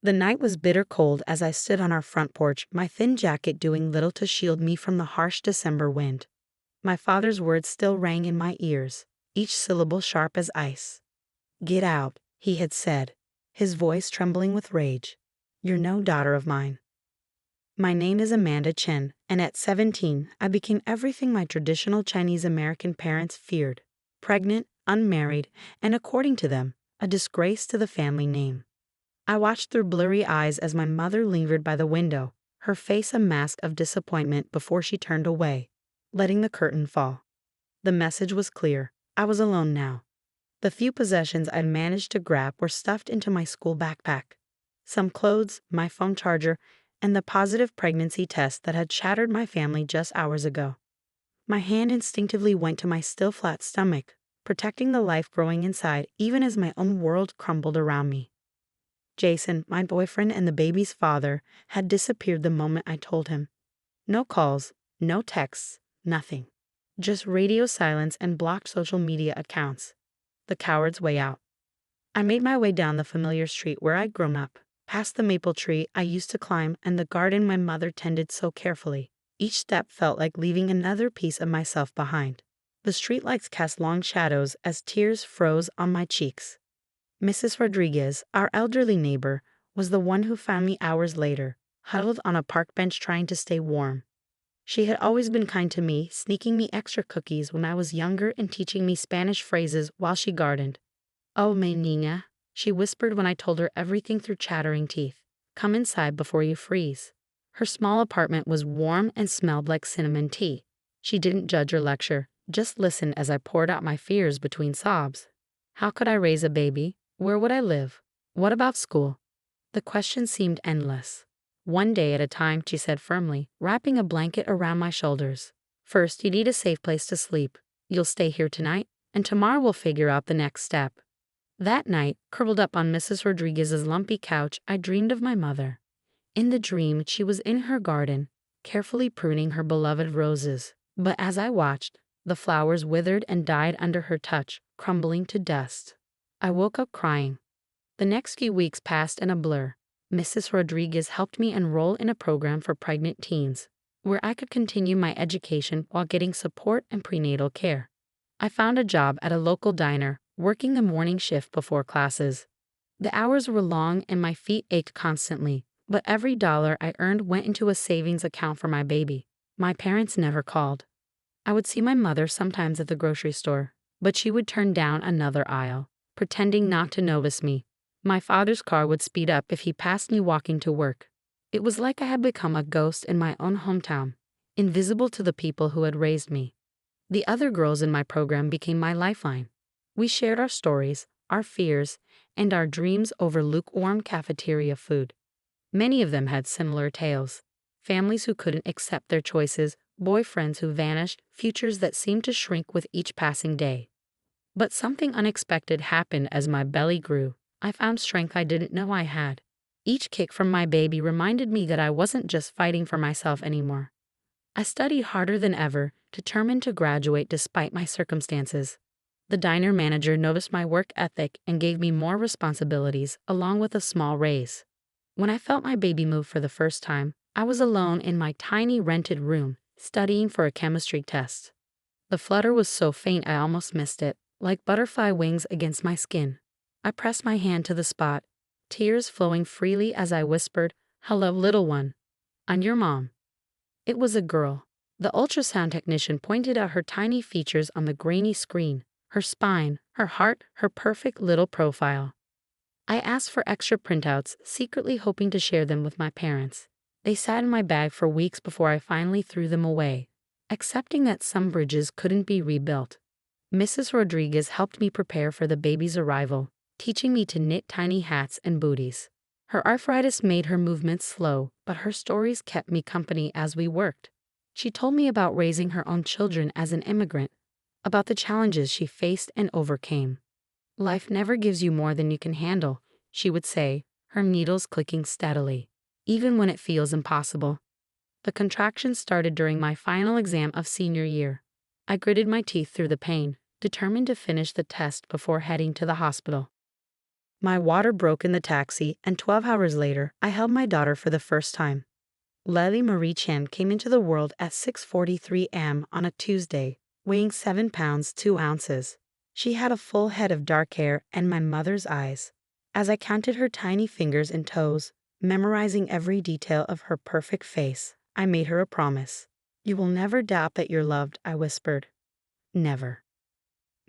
The night was bitter cold as I stood on our front porch, my thin jacket doing little to shield me from the harsh December wind. My father's words still rang in my ears, each syllable sharp as ice. "Get out," he had said, his voice trembling with rage. "You're no daughter of mine." My name is Amanda Chen, and at 17, I became everything my traditional Chinese American parents feared: pregnant, unmarried, and according to them, a disgrace to the family name. I watched through blurry eyes as my mother lingered by the window, her face a mask of disappointment before she turned away, letting the curtain fall. The message was clear: I was alone now. The few possessions I'd managed to grab were stuffed into my school backpack. Some clothes, my phone charger, and the positive pregnancy test that had shattered my family just hours ago. My hand instinctively went to my still flat stomach, protecting the life growing inside even as my own world crumbled around me. Jason, my boyfriend and the baby's father, had disappeared the moment I told him. No calls, no texts, nothing. Just radio silence and blocked social media accounts. The coward's way out. I made my way down the familiar street where I'd grown up, past the maple tree I used to climb and the garden my mother tended so carefully. Each step felt like leaving another piece of myself behind. The streetlights cast long shadows as tears froze on my cheeks. Mrs. Rodriguez, our elderly neighbor, was the one who found me hours later, huddled on a park bench trying to stay warm. She had always been kind to me, sneaking me extra cookies when I was younger and teaching me Spanish phrases while she gardened. "Oh, mi niña," she whispered when I told her everything through chattering teeth. "Come inside before you freeze." Her small apartment was warm and smelled like cinnamon tea. She didn't judge or lecture, just listened as I poured out my fears between sobs. How could I raise a baby? Where would I live? What about school? The questions seemed endless. "One day at a time," she said firmly, wrapping a blanket around my shoulders. "First, you need a safe place to sleep. You'll stay here tonight, and tomorrow we'll figure out the next step." That night, curled up on Mrs. Rodriguez's lumpy couch, I dreamed of my mother. In the dream, she was in her garden, carefully pruning her beloved roses. But as I watched, the flowers withered and died under her touch, crumbling to dust. I woke up crying. The next few weeks passed in a blur. Mrs. Rodriguez helped me enroll in a program for pregnant teens, where I could continue my education while getting support and prenatal care. I found a job at a local diner, working the morning shift before classes. The hours were long and my feet ached constantly, but every dollar I earned went into a savings account for my baby. My parents never called. I would see my mother sometimes at the grocery store, but she would turn down another aisle, pretending not to notice me. My father's car would speed up if he passed me walking to work. It was like I had become a ghost in my own hometown, invisible to the people who had raised me. The other girls in my program became my lifeline. We shared our stories, our fears, and our dreams over lukewarm cafeteria food. Many of them had similar tales: families who couldn't accept their choices, boyfriends who vanished, futures that seemed to shrink with each passing day. But something unexpected happened as my belly grew. I found strength I didn't know I had. Each kick from my baby reminded me that I wasn't just fighting for myself anymore. I studied harder than ever, determined to graduate despite my circumstances. The diner manager noticed my work ethic and gave me more responsibilities, along with a small raise. When I felt my baby move for the first time, I was alone in my tiny rented room, studying for a chemistry test. The flutter was so faint I almost missed it, like butterfly wings against my skin. I pressed my hand to the spot, tears flowing freely as I whispered, "Hello, little one. I'm your mom." It was a girl. The ultrasound technician pointed out her tiny features on the grainy screen, her spine, her heart, her perfect little profile. I asked for extra printouts, secretly hoping to share them with my parents. They sat in my bag for weeks before I finally threw them away, accepting that some bridges couldn't be rebuilt. Mrs. Rodriguez helped me prepare for the baby's arrival, teaching me to knit tiny hats and booties. Her arthritis made her movements slow, but her stories kept me company as we worked. She told me about raising her own children as an immigrant, about the challenges she faced and overcame. "Life never gives you more than you can handle," she would say, her needles clicking steadily, "even when it feels impossible." The contractions started during my final exam of senior year. I gritted my teeth through the pain, determined to finish the test before heading to the hospital. My water broke in the taxi, and 12 hours later, I held my daughter for the first time. Lily Marie Chen came into the world at 6:43 am on a Tuesday, weighing 7 pounds 2 ounces. She had a full head of dark hair and my mother's eyes. As I counted her tiny fingers and toes, memorizing every detail of her perfect face, I made her a promise. "You will never doubt that you're loved," I whispered. Never.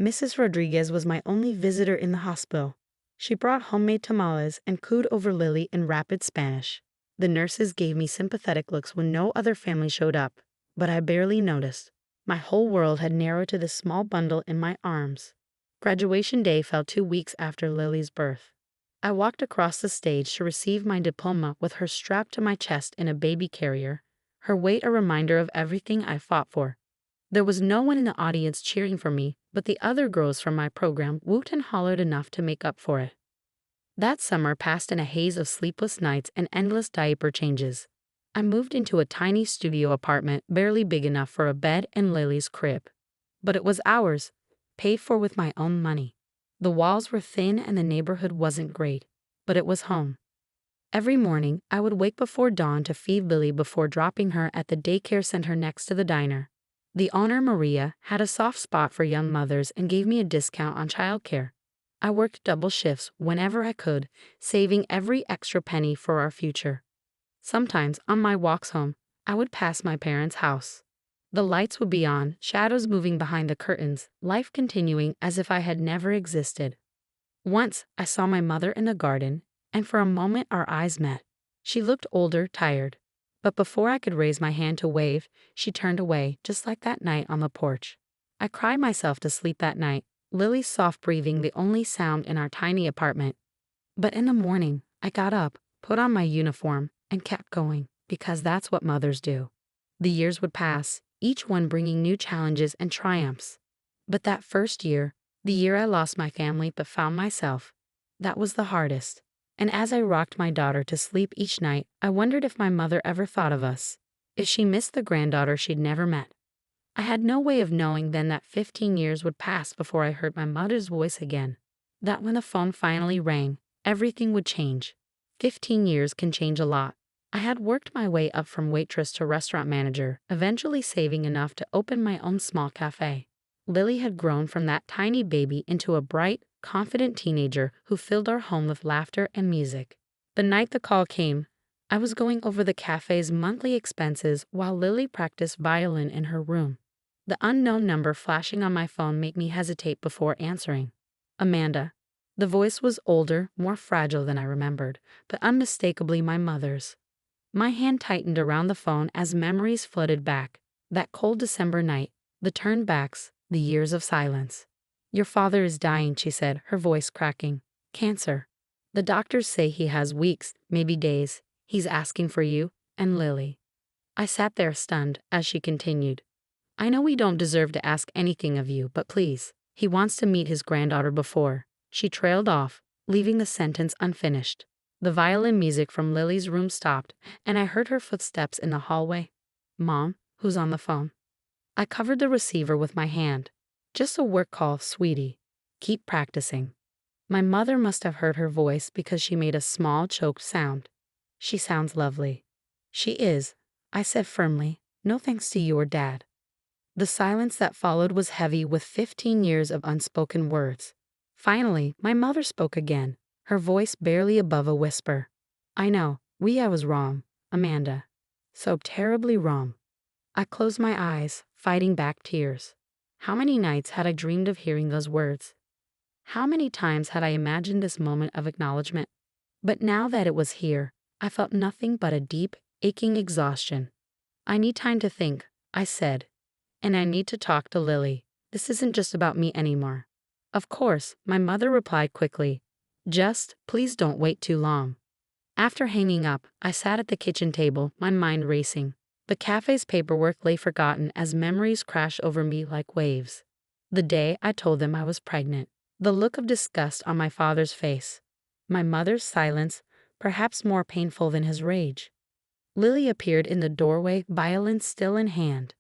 Mrs. Rodriguez was my only visitor in the hospital. She brought homemade tamales and cooed over Lily in rapid Spanish. The nurses gave me sympathetic looks when no other family showed up, but I barely noticed. My whole world had narrowed to this small bundle in my arms. Graduation day fell 2 weeks after Lily's birth. I walked across the stage to receive my diploma with her strapped to my chest in a baby carrier, her weight a reminder of everything I fought for. There was no one in the audience cheering for me, but the other girls from my program whooped and hollered enough to make up for it. That summer passed in a haze of sleepless nights and endless diaper changes. I moved into a tiny studio apartment barely big enough for a bed and Lily's crib. But it was ours, paid for with my own money. The walls were thin and the neighborhood wasn't great, but it was home. Every morning, I would wake before dawn to feed Lily before dropping her at the daycare center next to the diner. The owner, Maria, had a soft spot for young mothers and gave me a discount on childcare. I worked double shifts whenever I could, saving every extra penny for our future. Sometimes, on my walks home, I would pass my parents' house. The lights would be on, shadows moving behind the curtains, life continuing as if I had never existed. Once, I saw my mother in the garden, and for a moment our eyes met. She looked older, tired. But before I could raise my hand to wave, she turned away, just like that night on the porch. I cried myself to sleep that night, Lily's soft breathing the only sound in our tiny apartment. But in the morning, I got up, put on my uniform, and kept going, because that's what mothers do. The years would pass, each one bringing new challenges and triumphs. But that first year, the year I lost my family but found myself, that was the hardest. And as I rocked my daughter to sleep each night, I wondered if my mother ever thought of us, if she missed the granddaughter she'd never met. I had no way of knowing then that 15 years would pass before I heard my mother's voice again, that when the phone finally rang, everything would change. 15 years can change a lot. I had worked my way up from waitress to restaurant manager, eventually saving enough to open my own small cafe. Lily had grown from that tiny baby into a bright, confident teenager who filled our home with laughter and music. The night the call came, I was going over the cafe's monthly expenses while Lily practiced violin in her room. The unknown number flashing on my phone made me hesitate before answering. Amanda. The voice was older, more fragile than I remembered, but unmistakably my mother's. My hand tightened around the phone as memories flooded back. That cold December night, the turnbacks, the years of silence. "Your father is dying," she said, her voice cracking. "Cancer. The doctors say he has weeks, maybe days. He's asking for you and Lily." I sat there stunned as she continued. "I know we don't deserve to ask anything of you, but please, he wants to meet his granddaughter before." She trailed off, leaving the sentence unfinished. The violin music from Lily's room stopped, and I heard her footsteps in the hallway. "Mom, who's on the phone?" I covered the receiver with my hand. "Just a work call, sweetie. Keep practicing." My mother must have heard her voice because she made a small, choked sound. "She sounds lovely." "She is," I said firmly, "no thanks to you or Dad." The silence that followed was heavy with 15 years of unspoken words. Finally, my mother spoke again, her voice barely above a whisper. "I know, I was wrong, Amanda. So terribly wrong." I closed my eyes, fighting back tears. How many nights had I dreamed of hearing those words? How many times had I imagined this moment of acknowledgement? But now that it was here, I felt nothing but a deep, aching exhaustion. "I need time to think," I said. "And I need to talk to Lily. This isn't just about me anymore." "Of course," my mother replied quickly. "Just, please don't wait too long." After hanging up, I sat at the kitchen table, my mind racing. The cafe's paperwork lay forgotten as memories crashed over me like waves. The day I told them I was pregnant. The look of disgust on my father's face. My mother's silence, perhaps more painful than his rage. Lily appeared in the doorway, violin still in hand.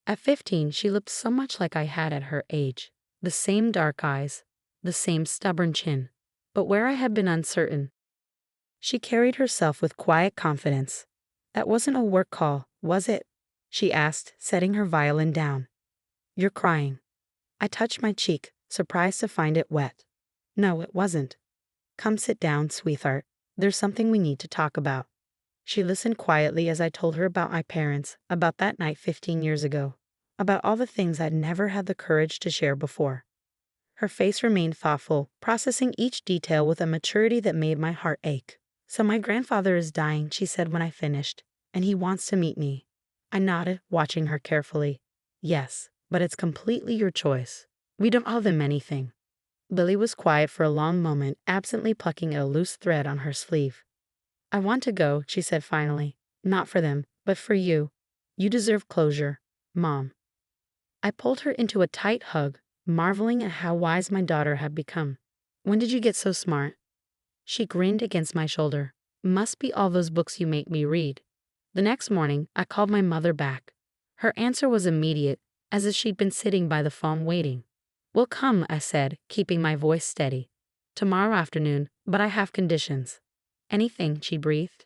At 15, she looked so much like I had at her age. The same dark eyes, the same stubborn chin. but where I had been uncertain. She carried herself with quiet confidence. "That wasn't a work call, was it?" she asked, setting her violin down. "You're crying." I touched my cheek, surprised to find it wet. "No, it wasn't." "Come sit down, sweetheart. There's something we need to talk about." She listened quietly as I told her about my parents, about that night 15 years ago, about all the things I'd never had the courage to share before. Her face remained thoughtful, processing each detail with a maturity that made my heart ache. "So my grandfather is dying," she said when I finished, "and he wants to meet me." I nodded, watching her carefully. "Yes, but it's completely your choice. We don't owe them anything." Lily was quiet for a long moment, absently plucking at a loose thread on her sleeve. "I want to go," she said finally. "Not for them, but for you. You deserve closure, Mom." I pulled her into a tight hug, marveling at how wise my daughter had become. "When did you get so smart?" She grinned against my shoulder. "Must be all those books you make me read." The next morning, I called my mother back. Her answer was immediate, as if she'd been sitting by the phone waiting. "We'll come," I said, keeping my voice steady. "Tomorrow afternoon, but I have conditions." "Anything," she breathed.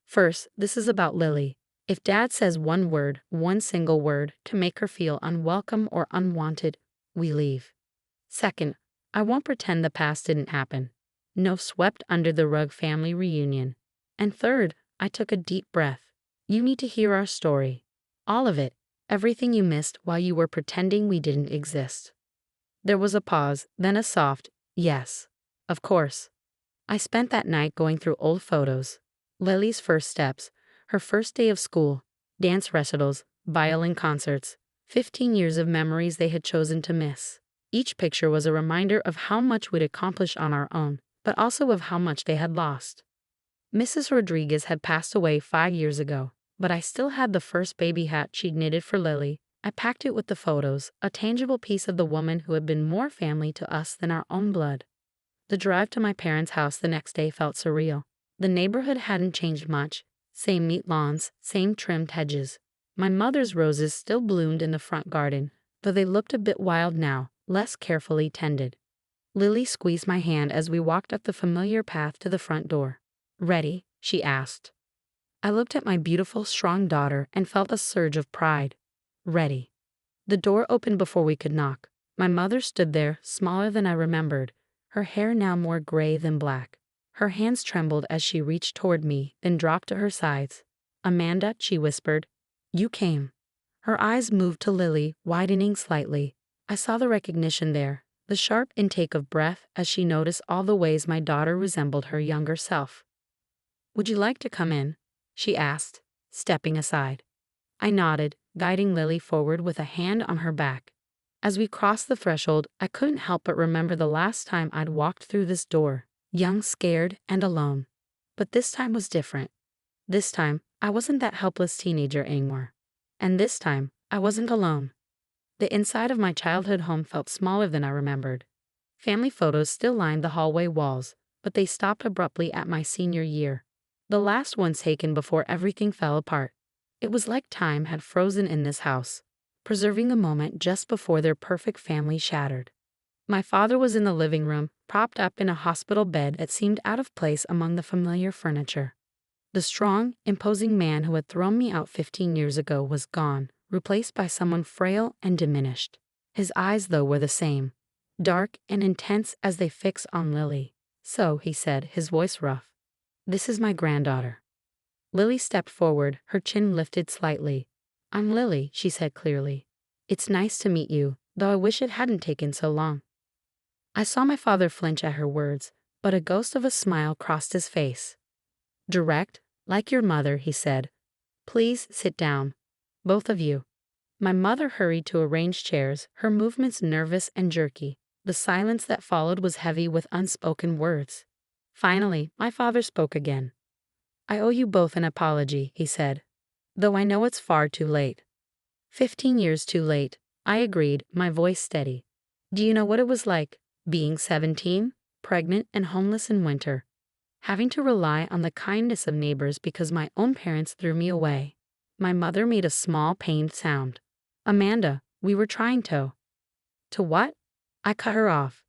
"First, this is about Lily. If Dad says one word, one single word, to make her feel unwelcome or unwanted, we leave. Second, I won't pretend the past didn't happen. No swept under the rug family reunion. And third, I took a deep breath. You need to hear our story. All of it. Everything you missed while you were pretending we didn't exist." There was a pause, then a soft, "Yes, of course." I spent that night going through old photos. Lily's first steps, her first day of school, dance recitals, violin concerts, 15 years of memories they had chosen to miss. Each picture was a reminder of how much we'd accomplished on our own, but also of how much they had lost. Mrs. Rodriguez had passed away 5 years ago, but I still had the first baby hat she'd knitted for Lily. I packed it with the photos, a tangible piece of the woman who had been more family to us than our own blood. The drive to my parents' house the next day felt surreal. The neighborhood hadn't changed much. Same neat lawns, same trimmed hedges. My mother's roses still bloomed in the front garden, though they looked a bit wild now, less carefully tended. Lily squeezed my hand as we walked up the familiar path to the front door. "Ready?" she asked. I looked at my beautiful, strong daughter and felt a surge of pride. Ready. The door opened before we could knock. My mother stood there, smaller than I remembered, her hair now more gray than black. Her hands trembled as she reached toward me, then dropped to her sides. "Amanda," she whispered. "You came." Her eyes moved to Lily, widening slightly. I saw the recognition there, the sharp intake of breath as she noticed all the ways my daughter resembled her younger self. "Would you like to come in?" she asked, stepping aside. I nodded, guiding Lily forward with a hand on her back. As we crossed the threshold, I couldn't help but remember the last time I'd walked through this door, young, scared, and alone. But this time was different. This time, I wasn't that helpless teenager anymore. And this time, I wasn't alone. The inside of my childhood home felt smaller than I remembered. Family photos still lined the hallway walls, but they stopped abruptly at my senior year. The last one taken before everything fell apart. It was like time had frozen in this house, preserving a moment just before their perfect family shattered. My father was in the living room, propped up in a hospital bed that seemed out of place among the familiar furniture. The strong, imposing man who had thrown me out 15 years ago was gone, replaced by someone frail and diminished. His eyes, though, were the same, dark and intense as they fixed on Lily. "So," he said, his voice rough, "this is my granddaughter." Lily stepped forward, her chin lifted slightly. "I'm Lily," she said clearly. "It's nice to meet you, though I wish it hadn't taken so long." I saw my father flinch at her words, but a ghost of a smile crossed his face. "Direct, like your mother," he said. "Please sit down. Both of you." My mother hurried to arrange chairs, her movements nervous and jerky. The silence that followed was heavy with unspoken words. Finally, my father spoke again. "I owe you both an apology," he said. "Though I know it's far too late." 15 years too late, I agreed, my voice steady. "Do you know what it was like, being 17, pregnant and homeless in winter? Having to rely on the kindness of neighbors because my own parents threw me away." My mother made a small, pained sound. "Amanda, we were trying to." "To what?" I cut her off.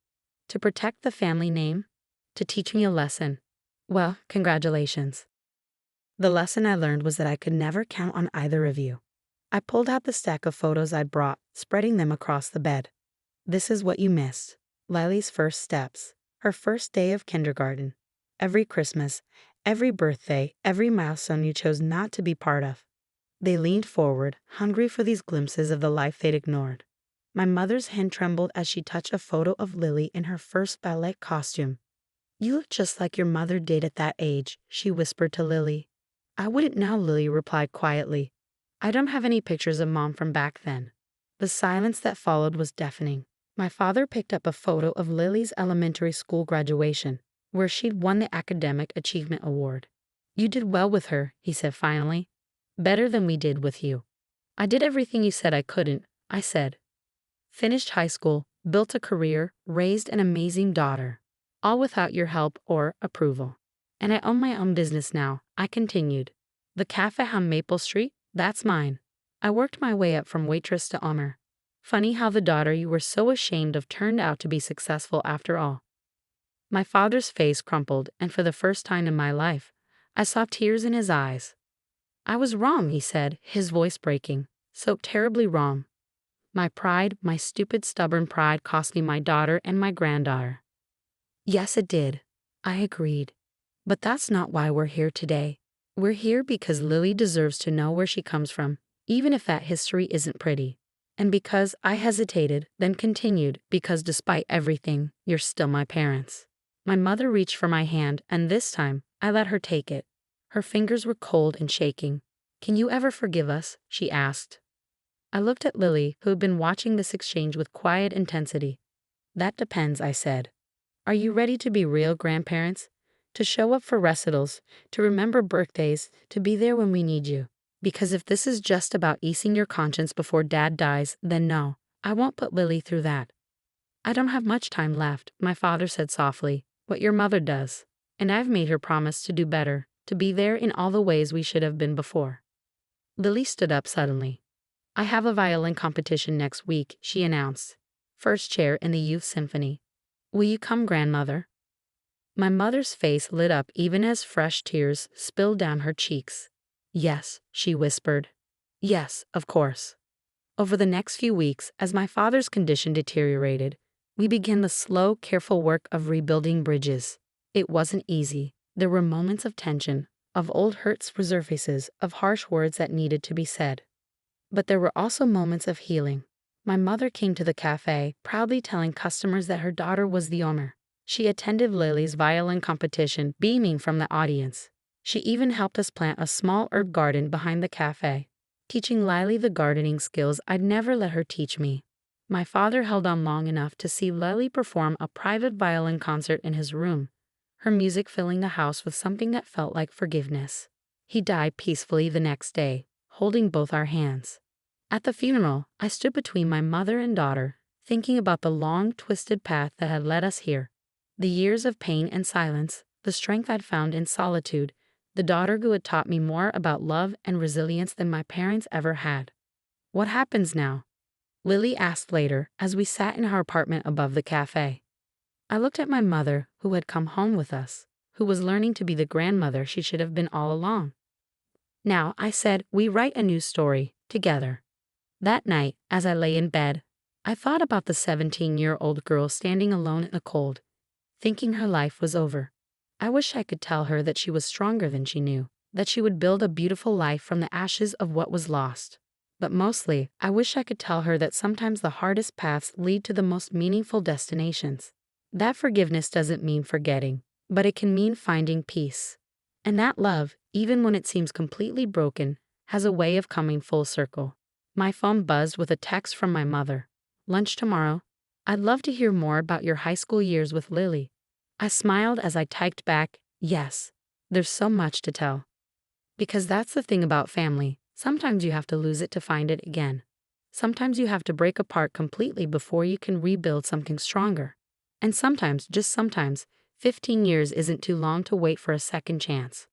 "To protect the family name. to teach me a lesson. Well, congratulations. The lesson I learned was that I could never count on either of you. I pulled out the stack of photos I'd brought, spreading them across the bed. This is what you missed. Lily's first steps, her first day of kindergarten, every Christmas, every birthday, every milestone you chose not to be part of. They leaned forward, hungry for these glimpses of the life they'd ignored. My mother's hand trembled as she touched a photo of Lily in her first ballet costume. You look just like your mother did at that age, she whispered to Lily. I wouldn't know, Lily replied quietly. I don't have any pictures of Mom from back then. The silence that followed was deafening. My father picked up a photo of Lily's elementary school graduation, where she'd won the Academic Achievement Award. You did well with her, he said finally. Better than we did with you. I did everything you said I couldn't, I said. Finished high school, built a career, raised an amazing daughter. All without your help or approval. And I own my own business now, I continued. The cafe on Maple Street, that's mine. I worked my way up from waitress to owner. Funny how the daughter you were so ashamed of turned out to be successful after all. My father's face crumpled, and for the first time in my life, I saw tears in his eyes. I was wrong, he said, his voice breaking. So terribly wrong. My pride, my stupid, stubborn pride cost me my daughter and my granddaughter. Yes, it did. I agreed. But that's not why we're here today. We're here because Lily deserves to know where she comes from, even if that history isn't pretty. And because I hesitated, then continued, because despite everything, you're still my parents. My mother reached for my hand, and this time, I let her take it. Her fingers were cold and shaking. Can you ever forgive us? She asked. I looked at Lily, who had been watching this exchange with quiet intensity. That depends, I said. Are you ready to be real grandparents? To show up for recitals, to remember birthdays, to be there when we need you? Because if this is just about easing your conscience before Dad dies, then no, I won't put Lily through that. I don't have much time left, my father said softly, what your mother does. And I've made her promise to do better, to be there in all the ways we should have been before. Lily stood up suddenly. I have a violin competition next week, she announced. First chair in the youth symphony. Will you come, grandmother? My mother's face lit up even as fresh tears spilled down her cheeks. Yes, she whispered. Yes, of course. Over the next few weeks, as my father's condition deteriorated, we began the slow, careful work of rebuilding bridges. It wasn't easy. There were moments of tension, of old hurts resurfaces, of harsh words that needed to be said. But there were also moments of healing. My mother came to the cafe, proudly telling customers that her daughter was the owner. She attended Lily's violin competition, beaming from the audience. She even helped us plant a small herb garden behind the cafe, teaching Lily the gardening skills I'd never let her teach me. My father held on long enough to see Lily perform a private violin concert in his room, her music filling the house with something that felt like forgiveness. He died peacefully the next day, holding both our hands. At the funeral, I stood between my mother and daughter, thinking about the long, twisted path that had led us here. The years of pain and silence, the strength I'd found in solitude, the daughter who had taught me more about love and resilience than my parents ever had. What happens now? Lily asked later as we sat in her apartment above the cafe. I looked at my mother, who had come home with us, who was learning to be the grandmother she should have been all along. Now, I said, we write a new story, together. That night, as I lay in bed, I thought about the 17-year-old girl standing alone in the cold, thinking her life was over. I wish I could tell her that she was stronger than she knew, that she would build a beautiful life from the ashes of what was lost. But mostly, I wish I could tell her that sometimes the hardest paths lead to the most meaningful destinations. That forgiveness doesn't mean forgetting, but it can mean finding peace. And that love, even when it seems completely broken, has a way of coming full circle. My phone buzzed with a text from my mother. Lunch tomorrow? I'd love to hear more about your high school years with Lily. I smiled as I typed back, yes, there's so much to tell. Because that's the thing about family, sometimes you have to lose it to find it again. Sometimes you have to break apart completely before you can rebuild something stronger. And sometimes, just sometimes, 15 years isn't too long to wait for a second chance.